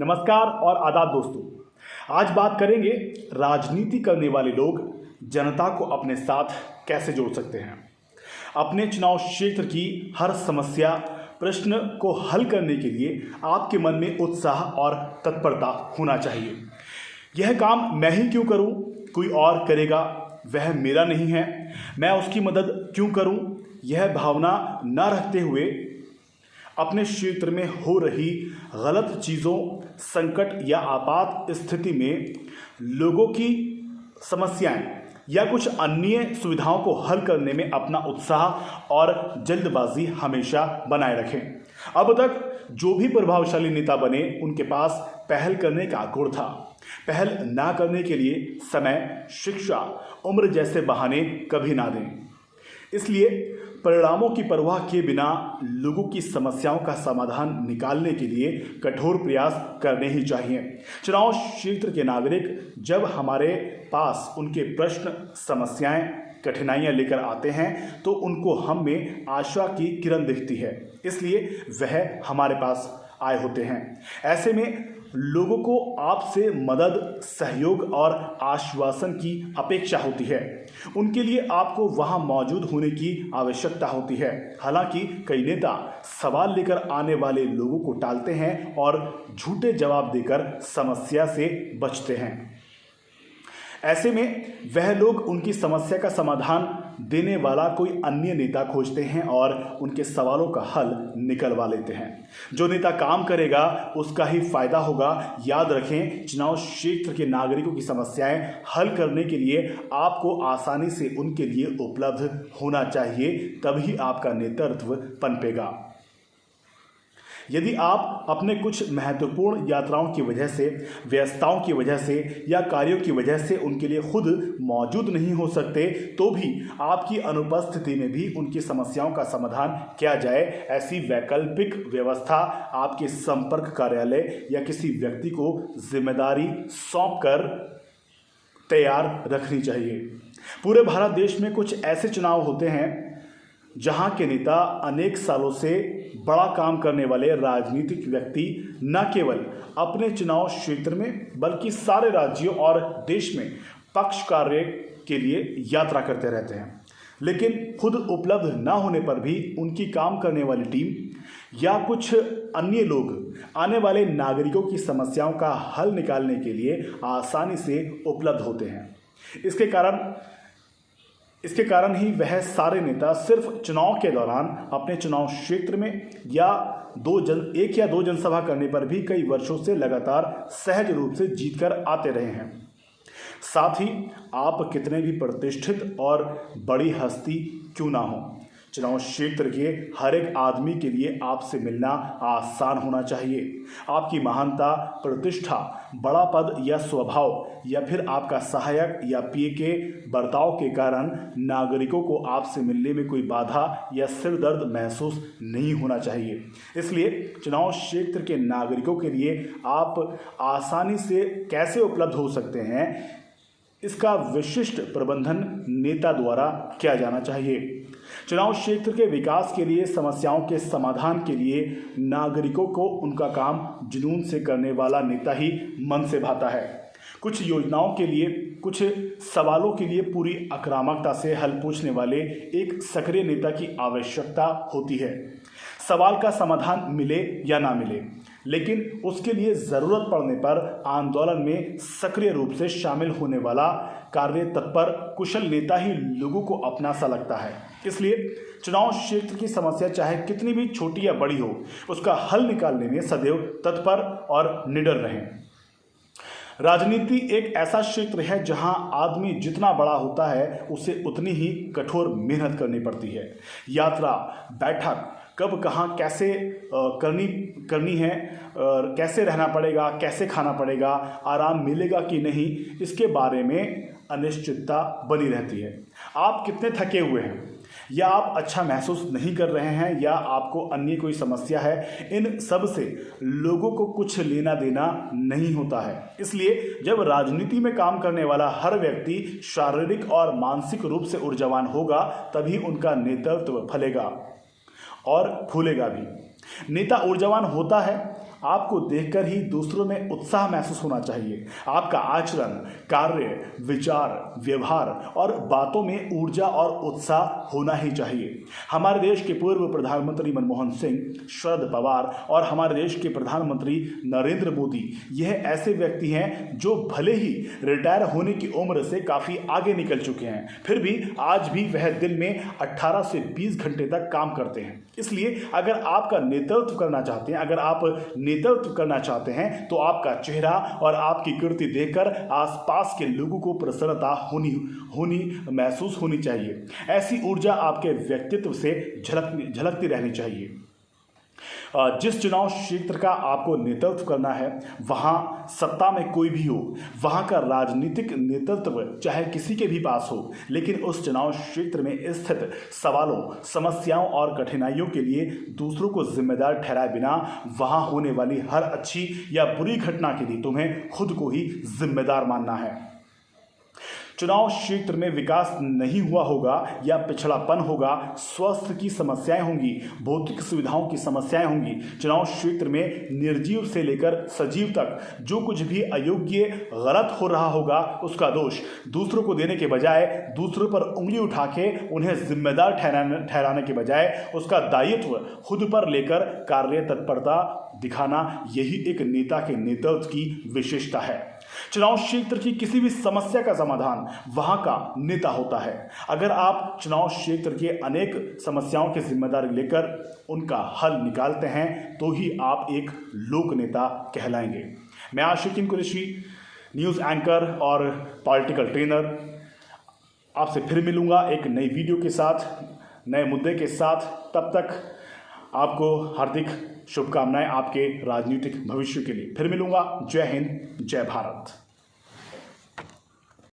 नमस्कार और आदाब दोस्तों। आज बात करेंगे राजनीति करने वाले लोग जनता को अपने साथ कैसे जोड़ सकते हैं। अपने चुनाव क्षेत्र की हर समस्या प्रश्न को हल करने के लिए आपके मन में उत्साह और तत्परता होना चाहिए। यह काम मैं ही क्यों करूं, कोई और करेगा, वह मेरा नहीं है, मैं उसकी मदद क्यों करूं, यह भावना न रखते हुए अपने क्षेत्र में हो रही गलत चीज़ों, संकट या आपात स्थिति में लोगों की समस्याएं या कुछ अन्य सुविधाओं को हल करने में अपना उत्साह और जल्दबाजी हमेशा बनाए रखें। अब तक जो भी प्रभावशाली नेता बने, उनके पास पहल करने का गुण था। पहल ना करने के लिए समय, शिक्षा, उम्र जैसे बहाने कभी ना दें। इसलिए परिणामों की परवाह किए बिना लोगों की समस्याओं का समाधान निकालने के लिए कठोर प्रयास करने ही चाहिए। चुनाव क्षेत्र के नागरिक जब हमारे पास उनके प्रश्न, समस्याएं, कठिनाइयां लेकर आते हैं तो उनको हम में आशा की किरण दिखती है, इसलिए वह हमारे पास आए होते हैं। ऐसे में लोगों को आपसे मदद, सहयोग और आश्वासन की अपेक्षा होती है। उनके लिए आपको वहां मौजूद होने की आवश्यकता होती है। हालांकि कई नेता सवाल लेकर आने वाले लोगों को टालते हैं और झूठे जवाब देकर समस्या से बचते हैं। ऐसे में वह लोग उनकी समस्या का समाधान देने वाला कोई अन्य नेता खोजते हैं और उनके सवालों का हल निकलवा लेते हैं। जो नेता काम करेगा उसका ही फायदा होगा। याद रखें, चुनाव क्षेत्र के नागरिकों की समस्याएं हल करने के लिए आपको आसानी से उनके लिए उपलब्ध होना चाहिए, तभी आपका नेतृत्व पनपेगा। यदि आप अपने कुछ महत्वपूर्ण यात्राओं की वजह से, व्यस्तताओं की वजह से या कार्यों की वजह से उनके लिए खुद मौजूद नहीं हो सकते, तो भी आपकी अनुपस्थिति में भी उनकी समस्याओं का समाधान किया जाए, ऐसी वैकल्पिक व्यवस्था आपके संपर्क कार्यालय या किसी व्यक्ति को जिम्मेदारी सौंपकर तैयार रखनी चाहिए। पूरे भारत देश में कुछ ऐसे चुनाव होते हैं जहां के नेता अनेक सालों से बड़ा काम करने वाले राजनीतिक व्यक्ति न केवल अपने चुनाव क्षेत्र में बल्कि सारे राज्यों और देश में पक्ष कार्य के लिए यात्रा करते रहते हैं, लेकिन खुद उपलब्ध न होने पर भी उनकी काम करने वाली टीम या कुछ अन्य लोग आने वाले नागरिकों की समस्याओं का हल निकालने के लिए आसानी से उपलब्ध होते हैं। इसके कारण ही वह सारे नेता सिर्फ चुनाव के दौरान अपने चुनाव क्षेत्र में एक या दो जनसभा करने पर भी कई वर्षों से लगातार सहज रूप से जीतकर आते रहे हैं। साथ ही आप कितने भी प्रतिष्ठित और बड़ी हस्ती क्यों ना हो, चुनाव क्षेत्र के हर एक आदमी के लिए आपसे मिलना आसान होना चाहिए। आपकी महानता, प्रतिष्ठा, बड़ा पद या स्वभाव या फिर आपका सहायक या पीए के बर्ताव के कारण नागरिकों को आपसे मिलने में कोई बाधा या सिर दर्द महसूस नहीं होना चाहिए। इसलिए चुनाव क्षेत्र के नागरिकों के लिए आप आसानी से कैसे उपलब्ध हो सकते हैं, इसका विशिष्ट प्रबंधन नेता द्वारा किया जाना चाहिए। चुनाव क्षेत्र के विकास के लिए, समस्याओं के समाधान के लिए नागरिकों को उनका काम जुनून से करने वाला नेता ही मन से भाता है। कुछ योजनाओं के लिए, कुछ सवालों के लिए पूरी आक्रामकता से हल पूछने वाले एक सक्रिय नेता की आवश्यकता होती है। सवाल का समाधान मिले या ना मिले, लेकिन उसके लिए ज़रूरत पड़ने पर आंदोलन में सक्रिय रूप से शामिल होने वाला कार्य तत्पर कुशल नेता ही लोगों को अपना सा लगता है। इसलिए चुनाव क्षेत्र की समस्या चाहे कितनी भी छोटी या बड़ी हो, उसका हल निकालने में सदैव तत्पर और निडर रहें। राजनीति एक ऐसा क्षेत्र है जहां आदमी जितना बड़ा होता है उसे उतनी ही कठोर मेहनत करनी पड़ती है। यात्रा, बैठक, कब कहाँ कैसे करनी है, कैसे रहना पड़ेगा, कैसे खाना पड़ेगा, आराम मिलेगा कि नहीं, इसके बारे में अनिश्चितता बनी रहती है। आप कितने थके हुए हैं, या आप अच्छा महसूस नहीं कर रहे हैं, या आपको अन्य कोई समस्या है, इन सब से लोगों को कुछ लेना देना नहीं होता है। इसलिए जब राजनीति में काम करने वाला हर व्यक्ति शारीरिक और मानसिक रूप से ऊर्जावान होगा, तभी उनका नेतृत्व फलेगा और फूलेगा भी। नेता ऊर्जावान होता है आपको देखकर ही दूसरों में उत्साह महसूस होना चाहिए। आपका आचरण, कार्य, विचार, व्यवहार और बातों में ऊर्जा और उत्साह होना ही चाहिए। हमारे देश के पूर्व प्रधानमंत्री मनमोहन सिंह, शरद पवार और हमारे देश के प्रधानमंत्री नरेंद्र मोदी यह ऐसे व्यक्ति हैं जो भले ही रिटायर होने की उम्र से काफ़ी आगे निकल चुके हैं, फिर भी आज भी वह दिन में 18 से 20 घंटे तक काम करते हैं। इसलिए अगर आपका नेतृत्व करना चाहते हैं, अगर आप नेतृत्व करना चाहते हैं तो आपका चेहरा और आपकी कृति देखकर आसपास के लोगों को प्रसन्नता होनी महसूस होनी चाहिए। ऐसी ऊर्जा आपके व्यक्तित्व से झलकती रहनी चाहिए। जिस चुनाव क्षेत्र का आपको नेतृत्व करना है, वहाँ सत्ता में कोई भी हो, वहाँ का राजनीतिक नेतृत्व चाहे किसी के भी पास हो, लेकिन उस चुनाव क्षेत्र में स्थित सवालों, समस्याओं और कठिनाइयों के लिए दूसरों को जिम्मेदार ठहराए बिना वहाँ होने वाली हर अच्छी या बुरी घटना के लिए तुम्हें खुद को ही जिम्मेदार मानना है। चुनाव क्षेत्र में विकास नहीं हुआ होगा या पिछड़ापन होगा, स्वास्थ्य की समस्याएं होंगी, भौतिक सुविधाओं की समस्याएं होंगी। चुनाव क्षेत्र में निर्जीव से लेकर सजीव तक जो कुछ भी अयोग्य, गलत हो रहा होगा, उसका दोष दूसरों को देने के बजाय, दूसरों पर उंगली उठा के उन्हें जिम्मेदार ठहराने के बजाय उसका दायित्व खुद पर लेकर कार्य तत्परता दिखाना, यही एक नेता के नेतृत्व की विशेषता है। चुनाव क्षेत्र की किसी भी समस्या का समाधान वहां का नेता होता है। अगर आप चुनाव क्षेत्र के अनेक समस्याओं की जिम्मेदारी लेकर उनका हल निकालते हैं तो ही आप एक लोक नेता कहलाएंगे। मैं आशिकीन कुरैशी, न्यूज़ एंकर और पॉलिटिकल ट्रेनर, आपसे फिर मिलूंगा एक नई वीडियो के साथ, नए मुद्दे के साथ। तब तक आपको हार्दिक शुभकामनाएं आपके राजनीतिक भविष्य के लिए। फिर मिलूंगा। जय हिंद, जय भारत।